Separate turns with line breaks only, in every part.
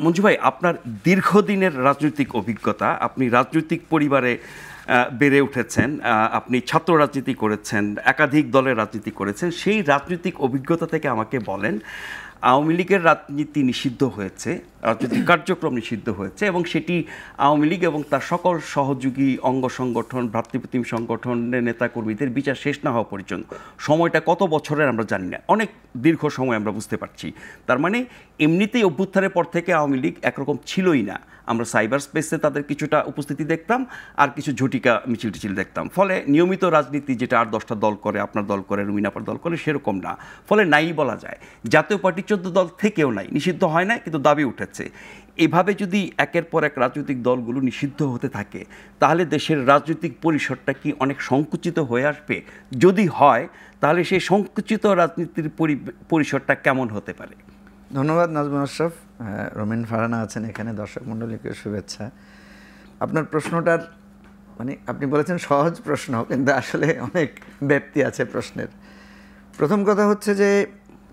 মঞ্জু ভাই, আপনার দীর্ঘদিনের রাজনৈতিক অভিজ্ঞতা, আপনি রাজনৈতিক পরিবারে বেড়ে উঠেছেন, আপনি ছাত্র রাজনীতি করেছেন, একাধিক দলের রাজনীতি করেছেন, সেই রাজনৈতিক অভিজ্ঞতা থেকে আমাকে বলেন আওয়ামী লীগের রাজনীতি নিষিদ্ধ হয়েছে, রাজনৈতিক কার্যক্রম নিষিদ্ধ হয়েছে এবং সেটি আওয়ামী লীগ এবং তার সকল সহযোগী অঙ্গ সংগঠন, ভ্রাতৃপ্রতিম সংগঠনের নেতাকর্মীদের বিচার শেষ না হওয়া পর্যন্ত, সময়টা কত বছরের আমরা জানি না, অনেক দীর্ঘ সময় আমরা বুঝতে পারছি। তার মানে এমনিতেই অভ্যুত্থানের পর থেকে আওয়ামী লীগ একরকম ছিলই না। আমরা সাইবার স্পেসে তাদের কিছুটা উপস্থিতি দেখতাম, আর কিছু ঝটিকা মিছিল টিছিল দেখতাম। ফলে নিয়মিত রাজনীতি যেটা 8-10টা দল করে, আপনার দল করে, রুমিনাপার দল করে, সেরকম না। ফলে নাই বলা যায়। জাতীয় পার্টি 14 দল থেকেও নাই, নিষিদ্ধ হয় না, কিন্তু দাবি উঠেছে। এভাবে যদি একের পর এক রাজনৈতিক দলগুলো নিষিদ্ধ হতে থাকে, তাহলে দেশের রাজনৈতিক পরিসরটা কি অনেক সংকুচিত হয়ে আসবে? যদি হয়, তাহলে সেই সংকুচিত রাজনীতির পরিসরটা কেমন হতে পারে?
ধন্যবাদ নাজমুল আশরাফ। রমিন ফারহানা আছেন এখানে, দর্শক মণ্ডলীকে শুভেচ্ছা। আপনার প্রশ্নটার মানে আপনি বলেছেন সহজ প্রশ্ন, কিন্তু আসলে অনেক ব্যাপ্তি আছে প্রশ্নের। প্রথম কথা হচ্ছে যে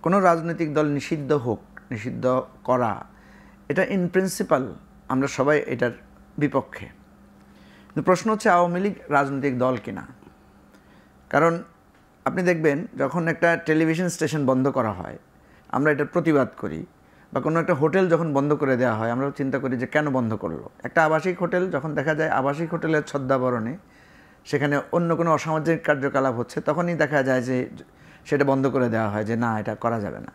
কোনো রাজনৈতিক দল নিষিদ্ধ হোক, নিষিদ্ধ করা, এটা ইন প্রিন্সিপাল আমরা সবাই এটার বিপক্ষে। কিন্তু প্রশ্ন হচ্ছে আওয়ামী লীগ রাজনৈতিক দল কিনা। কারণ আপনি দেখবেন যখন একটা টেলিভিশন স্টেশন বন্ধ করা হয় আমরা এটার প্রতিবাদ করি, বা কোনো একটা হোটেল যখন বন্ধ করে দেওয়া হয় আমরা চিন্তা করি যে কেন বন্ধ করলো। একটা আবাসিক হোটেল যখন দেখা যায় আবাসিক হোটেলের ছদ্মাবরণে সেখানে অন্য কোনো অসামাজিক কার্যকলাপ হচ্ছে, তখনই দেখা যায় যে সেটা বন্ধ করে দেওয়া হয়, যে না, এটা করা যাবে না।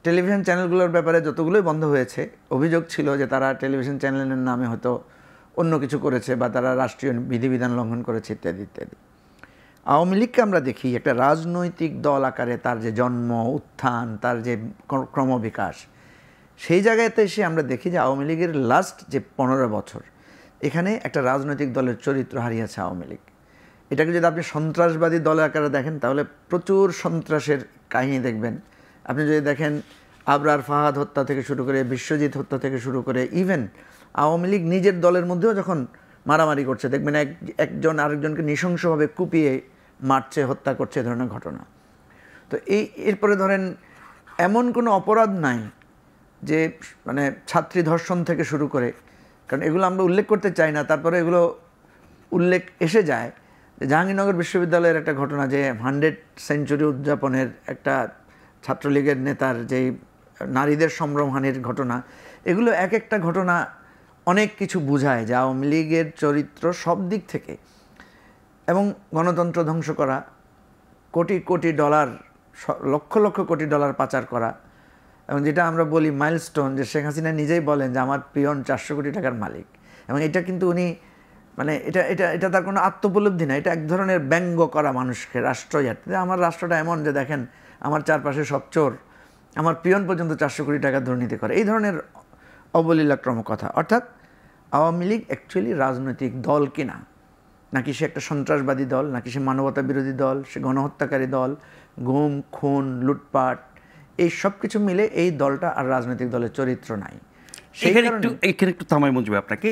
টেলিভিশন চ্যানেলগুলোর ব্যাপারে যতগুলোই বন্ধ হয়েছে, অভিযোগ ছিল যে তারা টেলিভিশন চ্যানেলের নামে হয়তো অন্য কিছু করেছে, বা তারা রাষ্ট্রীয় বিধিবিধান লঙ্ঘন করেছে, ইত্যাদি ইত্যাদি। আওয়ামী লীগকে আমরা দেখি একটা রাজনৈতিক দল আকারে তার যে জন্ম, উত্থান, তার যে ক্রমবিকাশ, সেই জায়গাতে এসে আমরা দেখি যে আওয়ামী লীগের লাস্ট যে 15 বছর এখানে একটা রাজনৈতিক দলের চরিত্র হারিয়েছে আওয়ামী লীগ। এটাকে যদি আপনি সন্ত্রাসবাদী দল আকারে দেখেন তাহলে প্রচুর সন্ত্রাসের কাহিনী দেখবেন। আপনি যদি দেখেন আবরার ফাহাদ হত্যা থেকে শুরু করে, বিশ্বজিৎ হত্যা থেকে শুরু করে, ইভেন আওয়ামী লীগ নিজের দলের মধ্যেও যখন মারামারি করছে দেখবেন একজন আরেকজনকে নৃশংসভাবে কুপিয়ে মারছে, হত্যা করছে, এ ধরনের ঘটনা। তো এরপরে ধরেন এমন কোনো অপরাধ নাই যে মানে ছাত্রী ধর্ষণ থেকে শুরু করে, কারণ এগুলো আমরা উল্লেখ করতে চাই না, তারপরে এগুলো উল্লেখ এসে যায়। জাহাঙ্গীরনগর বিশ্ববিদ্যালয়ের একটা ঘটনা, যে 100 সেঞ্চুরি উদযাপনের একটা ছাত্রলীগের নেতার যেই নারীদের সম্ভ্রমহানির ঘটনা, এগুলো এক একটা ঘটনা অনেক কিছু বোঝায় যে আওয়ামী লীগের চরিত্র সব দিক থেকে, এবং গণতন্ত্র ধ্বংস করা, কোটি কোটি ডলার, লক্ষ লক্ষ কোটি ডলার পাচার করা, এবং যেটা আমরা বলি মাইলস্টোন, যে শেখ হাসিনা নিজেই বলেন যে আমার পিয়ন 400 কোটি টাকার মালিক। এবং এটা কিন্তু উনি মানে এটা এটা এটা তার কোনো আত্মোপলব্ধি না, এটা এক ধরনের ব্যঙ্গ করা মানুষকে, রাষ্ট্রযাত্রী। আমার রাষ্ট্রটা এমন যে দেখেন আমার চারপাশে সব চোর, আমার পিয়ন পর্যন্ত 400 কোটি টাকা দুর্নীতি করে, এই ধরনের অবলীলাক্রম কথা। অর্থাৎ আওয়ামী লীগ অ্যাকচুয়ালি রাজনৈতিক দল কিনা, নাকি সে একটা সন্ত্রাসবাদী দল, নাকি সে মানবতা বিরোধী দল, সে গণহত্যাকারী দল, গুম, খুন, লুটপাট, এই সব কিছু মিলে এই দলটা আর রাজনৈতিক দলের চরিত্র নাই।
এখানে একটু থামাই মঞ্জু ভাই আপনাকে।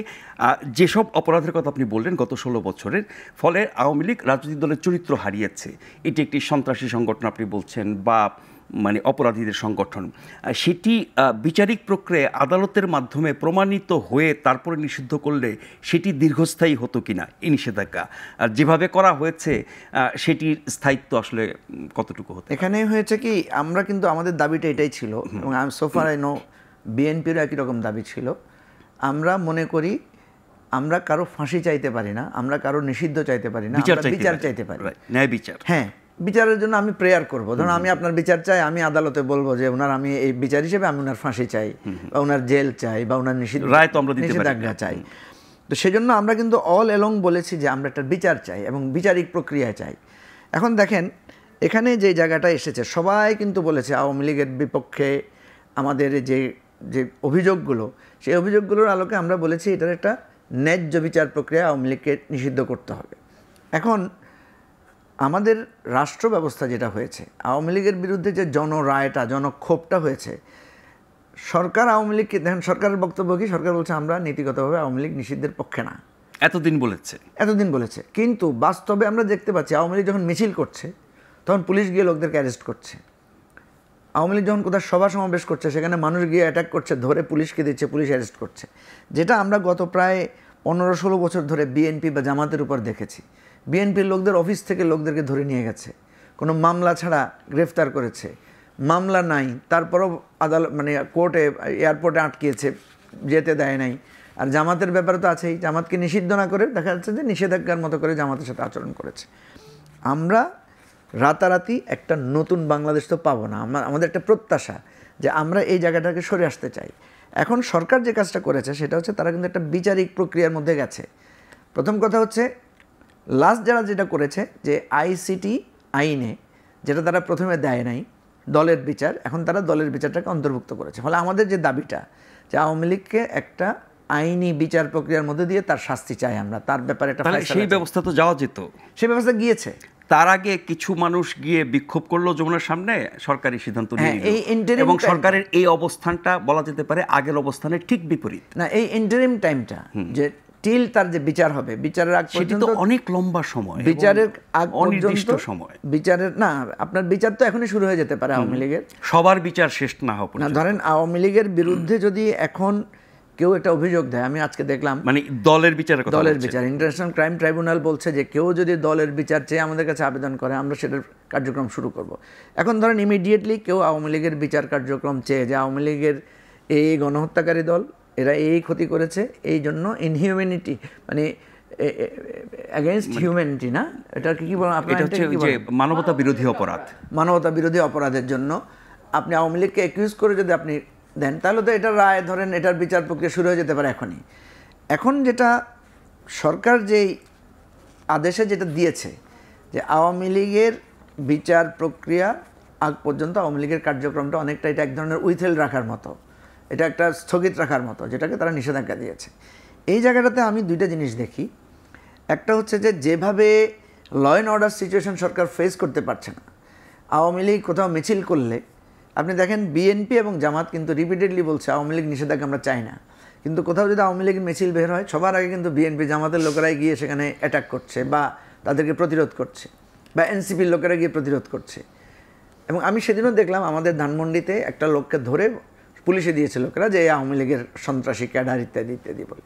যেসব অপরাধের কথা আপনি বললেন গত 16 বছরের, ফলে আওয়ামী লীগ রাজনৈতিক দলের চরিত্র হারিয়েছে। এটি একটি সন্ত্রাসী সংগঠন আপনি বলছেন, বা মানে অপরাধীদের সংগঠন, সেটি বিচারিক প্রক্রিয়ায় আদালতের মাধ্যমে প্রমাণিত হয়ে তারপরে নিষিদ্ধ করলে সেটি দীর্ঘস্থায়ী হতো কিনা এই নিষেধাজ্ঞা, আর যেভাবে করা হয়েছে সেটির স্থায়িত্ব আসলে কতটুকু হতো?
এখানে হয়েছে কি, আমরা কিন্তু আমাদের দাবিটা এটাই ছিল, এবং সোফার আই নো বিএনপিরও একই রকম দাবি ছিল। আমরা মনে করি আমরা কারো ফাঁসি চাইতে পারি না, আমরা কারো নিষিদ্ধ চাইতে পারি না, বিচার চাইতে পারি,
ন্যায় বিচার।
হ্যাঁ, বিচারের জন্য আমি প্রেয়ার করবো। ধরুন আমি আপনার বিচার চাই, আমি আদালতে বলবো যে ওনার, আমি এই বিচার হিসেবে আমি ওনার ফাঁসি চাই, বা ওনার জেল চাই, বা ওনার নিষেধাজ্ঞা চাই। তো সেজন্য আমরা কিন্তু অল এলং বলেছি যে আমরা একটা বিচার চাই এবং বিচারিক প্রক্রিয়ায় চাই। এখন দেখেন এখানে যে জায়গাটা এসেছে, সবাই কিন্তু বলেছে আওয়ামী লীগের বিপক্ষে আমাদের যে যে অভিযোগগুলো, সেই অভিযোগগুলোর আলোকে আমরা বলেছি এটার একটা ন্যায্য বিচার প্রক্রিয়া আওয়ামী লীগকে নিষিদ্ধ করতে হবে। এখন আমাদের রাষ্ট্র ব্যবস্থা যেটা হয়েছে, আওয়ামী লীগের বিরুদ্ধে যে জনরায়টা, জনক্ষোভটা হয়েছে, সরকার আওয়ামী লীগকে দেখেন, সরকারের বক্তব্য কি, সরকার বলছে আমরা নীতিগতভাবে আওয়ামী লীগ নিষিদ্ধের পক্ষে না,
এতদিন বলেছে।
কিন্তু বাস্তবে আমরা দেখতে পাচ্ছি আওয়ামী লীগ যখন মিছিল করছে তখন পুলিশ গিয়ে লোকদেরকে অ্যারেস্ট করছে। আওয়ামী লীগ যখন কোথাও সভা সমাবেশ করছে সেখানে মানুষ গিয়ে অ্যাটাক করছে, ধরে পুলিশকে দিচ্ছে, পুলিশ অ্যারেস্ট করছে, যেটা আমরা গত প্রায় 15-16 বছর ধরে বিএনপি বা জামাতের উপর দেখেছি। বিএনপির লোকদের অফিস থেকে লোকদেরকে ধরে নিয়ে গেছে, কোনো মামলা ছাড়া গ্রেফতার করেছে, মামলা নাই তারপরও আদালত মানে কোর্টে এয়ারপোর্টে আটকিয়েছে, যেতে দেয় নাই। আর জামাতের ব্যাপারে তো আছেই, জামাতকে নিষিদ্ধ না করে দেখা যাচ্ছে যে নিষেধাজ্ঞার মতো করে জামাতের সাথে আচরণ করেছে। আমরা রাতারাতি একটা নতুন বাংলাদেশ তো পাবো না, আমাদের একটা প্রত্যাশা যে আমরা এই জায়গাটাকে সরে আসতে চাই। এখন সরকার যে কাজটা করেছে সেটা হচ্ছে তারা কিন্তু একটা বিচারিক প্রক্রিয়ার মধ্যে গেছে। প্রথম কথা হচ্ছে লাস্ট যারা যেটা করেছে যে আইসিটি আইনে যেটা তারা প্রথমে দেয় নাই দলের বিচার, এখন তারা দলের বিচারটাকে অন্তর্ভুক্ত করেছে। ফলে আমাদের যে দাবিটা যে আওয়ামী লীগকে একটা আইনি বিচার প্রক্রিয়ার মধ্যে দিয়ে তার শাস্তি চাই আমরা, তার ব্যাপারে একটা
সেই ব্যবস্থা তো যাওয়া যেত,
সেই ব্যবস্থা গিয়েছে।
তার আগে কিছু মানুষ গিয়ে বিক্ষোভ করলো যমুনার সামনে, সরকারি সিদ্ধান্ত নিয়ে নিল এবং সরকারের এই অবস্থানটা বলা যেতে পারে আগের অবস্থানের ঠিক বিপরীত।
না, এই ইন্টারিম টাইমটা যে টিল তার যে বিচার হবে, বিচারের আগ পর্যন্ত
অনেক লম্বা সময়,
বিচারের আগ
অনির্দিষ্ট সময়,
বিচারের না আপনার বিচার তো এখনই শুরু হয়ে যেতে পারে আওয়ামী লীগের,
সবার বিচার শেষ না হওয়া
না। ধরেন আওয়ামী লীগের বিরুদ্ধে যদি এখন কেউ একটা অভিযোগ দেয়, আমি আজকে দেখলাম
মানে দলের বিচারের কথা,
দলের বিচার, ইন্টারন্যাশনাল ক্রাইম ট্রাইব্যুনাল বলছে যে কেউ যদি দলের বিচার চেয়ে আমাদের কাছে আবেদন করে আমরা সেটার কার্যক্রম শুরু করব। এখন ধরেন ইমিডিয়েটলি কেউ আওয়ামী লীগের বিচার কার্যক্রম চেয়ে যে আওয়ামী লীগের এই গণহত্যাকারী দল, এরা এই ক্ষতি করেছে, এই জন্য ইনহিউম্যানিটি মানে এগেইনস্ট হিউম্যানিটি, না এটা কি বলেন আপনারা,
মানবতা বিরোধী অপরাধ,
মানবতা বিরোধী অপরাধের জন্য আপনি আওয়ামী লীগকে অ্যাকিউজ করে যদি আপনি দেন তাহলে তো এটার রায় ধরেন এটার বিচার প্রক্রিয়া শুরু হয়ে যেতে পারে এখনই। এখন যেটা সরকার যেই আদেশে যেটা দিয়েছে যে আওয়ামী লীগের বিচার প্রক্রিয়া আগ পর্যন্ত আওয়ামী লীগের কার্যক্রমটা অনেকটা এটা এক ধরনের উইথেল রাখার মতো, এটা একটা স্থগিত রাখার মতো, যেটাকে তারা নিষেধাজ্ঞা দিয়েছে। এই জায়গাটাতে আমি দুইটা জিনিস দেখি। একটা হচ্ছে যে যেভাবে ল অ্যান্ড অর্ডার সিচুয়েশন সরকার ফেস করতে পারছে না, আওয়ামী লীগ কোথাও মিছিল করলে আপনি দেখেন বিএনপি এবং জামাত কিন্তু রিপিটেডলি বলছে আওয়ামী লীগ নিষেধাজ্ঞা আমরা চাই না, কিন্তু কোথাও যদি আওয়ামী লীগের মিছিল বের হয় সবার আগে কিন্তু বিএনপি জামাতের লোকেরাই গিয়ে সেখানে অ্যাটাক করছে বা তাদেরকে প্রতিরোধ করছে, বা এনসিপির লোকেরা গিয়ে প্রতিরোধ করছে। এবং আমি সেদিনও দেখলাম আমাদের ধানমন্ডিতে একটা লোককে ধরে পুলিশে দিয়েছে লোকেরা যে আওয়ামী লীগের সন্ত্রাসী ক্যাডার ইত্যাদি ইত্যাদি বলে।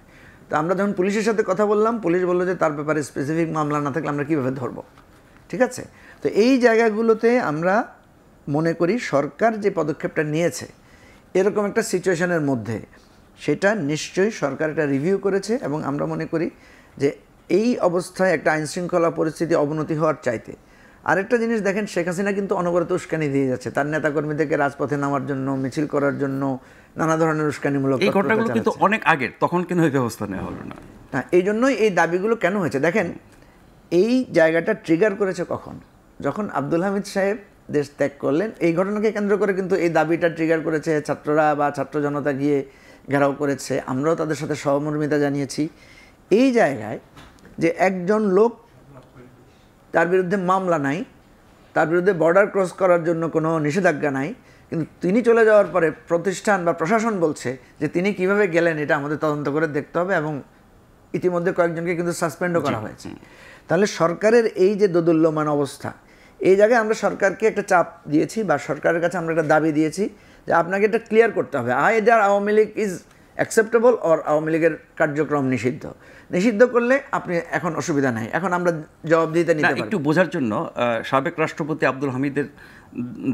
তো আমরা যখন পুলিশের সাথে কথা বললাম, পুলিশ বললো যে তার ব্যাপারে স্পেসিফিক মামলা না থাকলে আমরা কীভাবে ধরবো। ঠিক আছে, তো এই জায়গাগুলোতে আমরা মনে করি সরকার যে পদক্ষেপটা নিয়েছে এরকম একটা সিচুয়েশনের মধ্যে সেটা নিশ্চয়ই সরকার এটা রিভিউ করেছে, এবং আমরা মনে করি যে এই অবস্থায় একটা আইনশৃঙ্খলা পরিস্থিতি অবনতি হওয়ার চাইতে আরেকটা জিনিস দেখেন, শেখ হাসিনা কিন্তু অনবরত উস্কানি দিয়ে যাচ্ছে তার নেতাকর্মীদেরকে রাজপথে নামার জন্য, মিছিল করার জন্য নানা ধরনের উস্কানিমূলক।
এই ঘটনাগুলো কিন্তু অনেক আগের, তখন কিন্তু এই ব্যবস্থা নেওয়া হলো না।
হ্যাঁ, এই জন্যই এই দাবিগুলো কেন হয়েছে দেখেন, এই জায়গাটা ট্রিগার করেছে কখন, যখন আব্দুল হামিদ সাহেব দেশ ত্যাগ করলেন। এই ঘটনাকে কেন্দ্র করে কিন্তু এই দাবিটা ট্রিগার করেছে, ছাত্ররা বা ছাত্র জনতা গিয়ে ঘেরাও করেছে, আমরাও তাদের সাথে সহমর্মিতা জানিয়েছি। এই জায়গায় যে একজন লোক তার বিরুদ্ধে মামলা নাই, তার বিরুদ্ধে বর্ডার ক্রস করার জন্য কোনো নিষেধাজ্ঞা নাই, কিন্তু তিনি চলে যাওয়ার পরে প্রতিষ্ঠান বা প্রশাসন বলছে যে তিনি কিভাবে গেলেন এটা আমাদের তদন্ত করে দেখতে হবে, এবং ইতিমধ্যে কয়েকজনকে কিন্তু সাসপেন্ডও করা হয়েছে। তাহলে সরকারের এই যে দোদুল্যমান অবস্থা, এই জায়গায় আমরা সরকারকে একটা চাপ দিয়েছি বা সরকারের কাছে আমরা একটা দাবি দিয়েছি যে আপনাকে এটা ক্লিয়ার করতে হবে either Awami League is acceptable or Awami লীগের কার্যক্রম নিষিদ্ধ করলে আপনি এখন অসুবিধা নাই, এখন আমরা জবাবদিহিতা নিতে পারি।
একটু বোঝার জন্য সাবেক রাষ্ট্রপতি আব্দুল হামিদের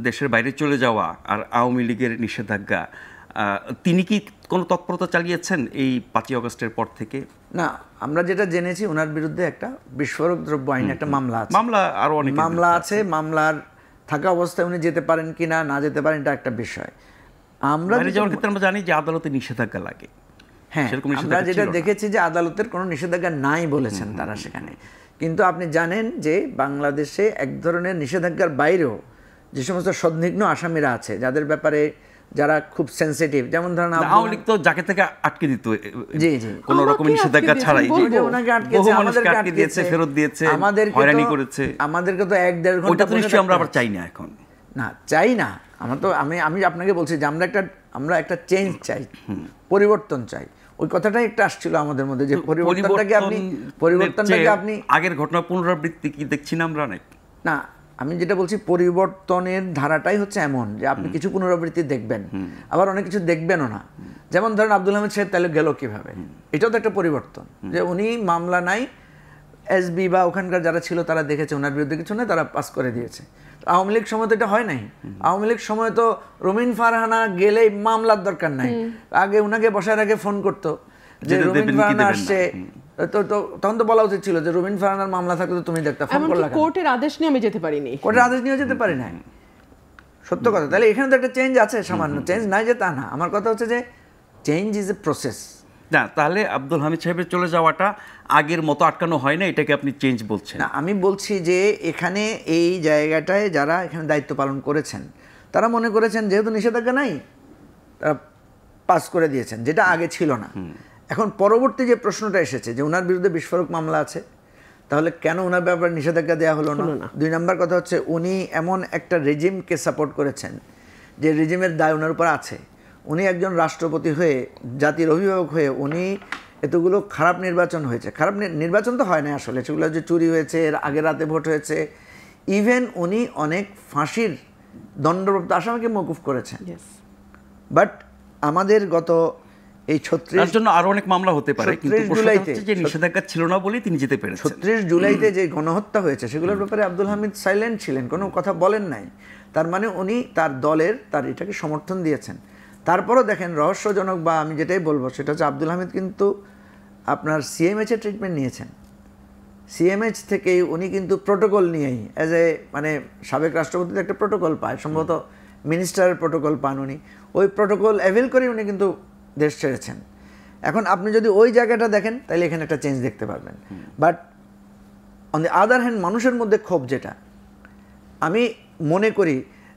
দেশের বাইরে চলে যাওয়া আর আওয়ামী লীগের নিষেধাজ্ঞা, তিনি কি কোনো তৎপরতা চালিয়েছেন এই 5ই আগস্টের পর থেকে?
না, আমরা যেটা জেনেছি ওনার বিরুদ্ধে একটা বিস্ফোরক দ্রব্য আইনে একটা মামলা আছে,
আরো অনেক
মামলা আছে। মামলার থাকা অবস্থায় উনি যেতে পারেন কি না যেতে পারেন এটা একটা বিষয়। আমরা
যাওয়ার ক্ষেত্রে আমরা জানি যে আদালতে নিষেধাজ্ঞা লাগে।
হ্যাঁ, আমরা যেটা দেখেছি যে আদালতের কোনো নিষেধাজ্ঞা নাই বলেছেন তারা সেখানে। কিন্তু আপনি জানেন যে বাংলাদেশে এক ধরনের নিষেধাজ্ঞার বাইরেও যে সমস্ত সন্দিগ্ধ আসামিরা আছে যাদের ব্যাপারে যারা খুব সেনসিটিভ, যেমন ধরেন
আওয়ামী লীগ তো যাকে থেকে আটকে দিত,
জি জি,
কোনো রকম নিষেধাজ্ঞা ছাড়াই
ওনাকে আটকেছে, আমাদেরকে আটকে দিয়েছে,
ফেরত দিয়েছে, হয়রানি করেছে।
আমাদেরকে তো 1-1.5 ঘন্টা
ওটা তো নিশ্চয়ই আমরা আবার চাই না এখন।
না, চাই না আমরা তো, আমি আপনাকে বলছি যে আমরা একটা চেঞ্জ চাই, পরিবর্তন চাই। ওই কথাটাই একটা আসছিল আমাদের মধ্যে যে পরিবর্তনটাকে আপনি
আগের ঘটনা পুনরাবৃত্তি কি দেখছি না আমরা অনেক।
না, আমি যেটা বলছি পরিবর্তনের ধারাটাই হচ্ছে এমন যে আপনি কিছু পুনরাবৃত্তি দেখবেন, আবার অনেক কিছু দেখবেনও না। যেমন ধরেন আব্দুল হামিদ সাহেব তাহলে গেল কিভাবে, এটাও তো একটা পরিবর্তন যে উনি মামলা নাই, এসবি বা ওখানকার যারা ছিল তারা দেখেছে ওনার বিরুদ্ধে কিছু নেই, তারা পাস করে দিয়েছে। আওয়ামী লীগ সময় তো এটা হয় নাই। আওয়ামী লীগ সময় তো রুমিন ফারহানা গেলেই মামলার দরকার নাই, আগে উনাকে বসার আগে ফোন করতো যে রুমিন ফারহানা আসছে, তো তখন তো বলা উচিত ছিল যে রুমিন ফারহানার মামলা থাকলে তো তুমি দেখতে ফোন করলা।
কোর্টের আদেশ নিয়ে আমি যেতে পারিনি,
কোর্টের আদেশ নিয়ে যেতে পারি না, সত্য কথা। তাহলে এখানে তো একটা চেঞ্জ আছে, সামান্য চেঞ্জ নাই যে তা না। আমার কথা হচ্ছে যে চেঞ্জ ইজ এ প্রসেস।
না, তাহলে আব্দুল হামিদ সাহেবের চলে যাওয়াটা আগের মতো আটকানো হয় না, এটাকে আপনি চেঞ্জ বলছেন?
না, আমি বলছি যে এখানে এই জায়গাটায় যারা এখানে দায়িত্ব পালন করেছেন তারা মনে করেছেন যেহেতু নিষেধাজ্ঞা নাই তারা পাস করে দিয়েছেন, যেটা আগে ছিল না। এখন পরবর্তী যে প্রশ্নটা এসেছে যে ওনার বিরুদ্ধে বিস্ফোরক মামলা আছে, তাহলে কেন ওনার ব্যাপারে নিষেধাজ্ঞা দেওয়া হলো না? 2 নম্বর কথা হচ্ছে উনি এমন একটা রেজিমকে সাপোর্ট করেছেন যে রেজিমের দায় ওনার উপর আছে। উনি একজন রাষ্ট্রপতি হয়ে, জাতির অভিভাবক হয়ে উনি এতগুলো খারাপ নির্বাচন হয়েছে, খারাপ নির্বাচন তো হয় না আসলে, সেগুলো যে চুরি হয়েছে, এর আগের রাতে ভোট হয়েছে, ইভেন উনি অনেক ফাঁসির দণ্ডপ্রাপ্ত আসামিকে মওকুফ করেছেন। বাট আমাদের গত এই 36
জন্য আরো অনেক মামলা হতে পারে, কিন্তু
জুলাইতে
যে নিষেধাজ্ঞা ছিল না বলেই তিনি যেতে পেরেছেন।
36 জুলাইতে যে গণহত্যা হয়েছে সেগুলোর ব্যাপারে আব্দুল হামিদ সাইলেন্ট ছিলেন, কোনো কথা বলেন নাই। তার মানে উনি তার দলের তার এটাকে সমর্থন দিয়েছেন। তারপরও দেখেন রহস্যজনক, বা আমি যেটাই বলবো সেটা হচ্ছে আব্দুল হামিদ কিন্তু আপনার সিএমএইচ এর ট্রিটমেন্ট নিয়েছেন। সিএমএইচ থেকেই উনি কিন্তু প্রোটোকল নিয়েই অ্যাজ এ মানে সাবেক রাষ্ট্রপতির একটা প্রোটোকল পায়, সম্ভবত মিনিস্টারের প্রোটোকল পান উনি, ওই প্রোটোকল অ্যাভেল করে উনি কিন্তু দেশ ছেড়েছেন। এখন আপনি যদি ওই জায়গাটা দেখেন তাহলে এখানে একটা চেঞ্জ দেখতে পারবেন। But on the other hand মানুষের মধ্যে ক্ষোভ, যেটা আমি মনে করি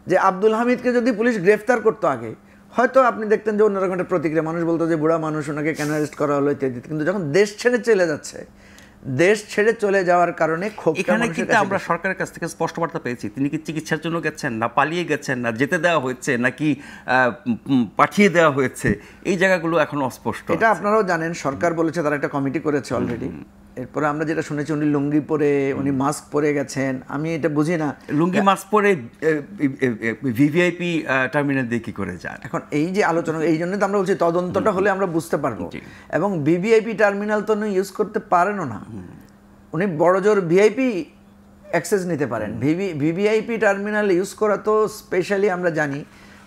যে আব্দুল হামিদকে যদি পুলিশ গ্রেফতার করতো আগে, হয়তো আপনি দেখতেন যে অন্যরকম একটা প্রতিক্রিয়া, মানুষ বলতো যে বুড়া মানুষ, ওনাকে কেন অ্যারেস্ট করা হলো ইত্যাদি। কিন্তু যখন দেশ ছেড়ে চলে যাচ্ছে, দেশ ছেড়ে চলে যাওয়ার কারণে
এখানে কিন্তু আমরা সরকারের কাছ থেকে স্পষ্ট বার্তা পেয়েছি, তিনি কি চিকিৎসার জন্য গেছেন, না পালিয়ে গেছেন, না যেতে দেওয়া হয়েছে, নাকি পাঠিয়ে দেওয়া হয়েছে, এই জায়গাগুলো এখনো অস্পষ্ট।
এটা আপনারাও জানেন, সরকার বলেছে তারা একটা কমিটি করেছে অলরেডি। এরপরে আমরা যেটা শুনেছি উনি লুঙ্গি পরে, উনি মাস্ক পরে গেছেন, আমি এটা বুঝি না
লুঙ্গি মাস্ক পরে ভিভিআইপি টার্মিনাল দিয়ে কি করে যান।
এখন এই যে আলোচনা, এই জন্য তো আমরা বলছি তদন্তটা হলে আমরা বুঝতে পারবো। এবং ভিভিআইপি টার্মিনাল তো উনি ইউজ করতে পারেনও না, উনি বড়জোর ভিআইপি অ্যাক্সেস নিতে পারেন। ভিভিআইপি টার্মিনাল ইউজ করা তো স্পেশালি আমরা জানি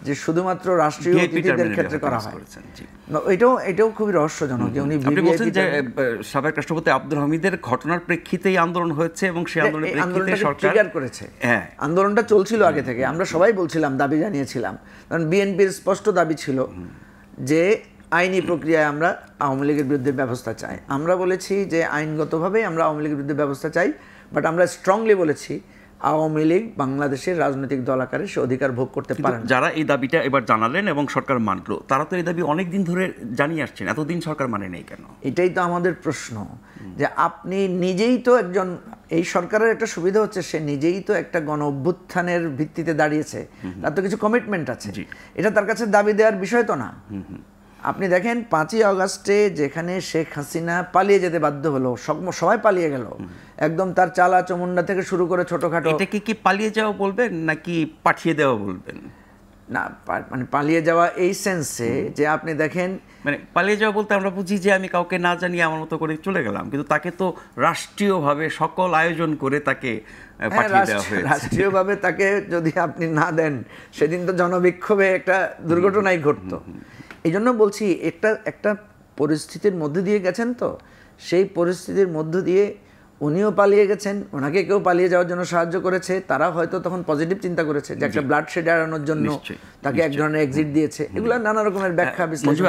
যে শুধুমাত্র রাষ্ট্রীয় অতিথিদের ক্ষেত্রে করা হয়। এটাও খুবই রহস্যজনক যে উনি
বলছেন যে সাবেক রাষ্ট্রপতি আব্দুল হামিদের ঘটনার প্রেক্ষিতেই আন্দোলন হয়েছে এবং সেই আন্দোলনের প্রেক্ষিতে সরকার
ট্রিগার করেছে। হ্যাঁ, আন্দোলনটা চলছিল আগে থেকে, আমরা সবাই বলছিলাম, দাবি জানিয়েছিলাম, কারণ বিএনপির স্পষ্ট দাবি ছিল যে আইনি প্রক্রিয়ায় আমরা আওয়ামী লীগের বিরুদ্ধে ব্যবস্থা চাই। আমরা বলেছি যে আইনগতভাবেই আমরা আওয়ামী লীগের বিরুদ্ধে ব্যবস্থা চাই, বাট আমরা স্ট্রংলি বলেছি আওয়ামী লীগ বাংলাদেশের রাজনৈতিক দল আকারে সে অধিকার ভোগ করতে পারে না।
যারা এই দাবিটা এবার জানালেন এবং সরকার মানলো, তারা তো এই দাবি অনেক দিন ধরে জানিয়ে আসছেন, এতদিন সরকার মানে নেই কেন?
এটাই তো আমাদের প্রশ্ন, যে আপনি নিজেই তো একজন, এই সরকারের একটা সুবিধা হচ্ছে সে নিজেই তো একটা গণ অভ্যুত্থানের ভিত্তিতে দাঁড়িয়েছে, তার তো কিছু কমিটমেন্ট আছে, এটা তার কাছে দাবি দেওয়ার বিষয় তো না। আপনি দেখেন 5ই আগস্টে যেখানে শেখ হাসিনা পালিয়ে যেতে বাধ্য হলো, সবাই পালিয়ে গেল, একদম তার চালা চমুন্ডা থেকে শুরু করে ছোটখাটো।
এটাকে কি পালিয়ে যাওয়া বলবেন নাকি পাঠিয়ে দেওয়া বলবেন?
না, মানে পালিয়ে যাওয়া এই সেন্সে যে আপনি দেখেন,
মানে পালিয়ে যাওয়া বলতে আমরা বুঝি যে আমি কাউকে না জানিয়ে আমার মতো করে চলে গেলাম, কিন্তু তাকে তো রাষ্ট্রীয়ভাবে সকল আয়োজন করে তাকে পাঠিয়ে দেওয়া হয়েছে।
রাষ্ট্রীয়ভাবে তাকে যদি আপনি না দেন, সেদিন তো জনবিক্ষোভে একটা দুর্ঘটনাই ঘটতো। এই জন্য বলছি একটা পরিস্থিতির মধ্যে দিয়ে গেছেন, তো সেই পরিস্থিতির মধ্য দিয়ে উনিও পালিয়ে গেছেন, ওনাকে কেউ পালিয়ে যাওয়ার জন্য সাহায্য করেছে, তারা হয়তো তখন পজিটিভ চিন্তা করেছে যে একটা ব্লাড শেড এড়ানোর জন্য তাকে এক ধরনের এক্সিট দিয়েছে। এগুলো নানা রকমের ব্যাখ্যা বিশ্লেষণ।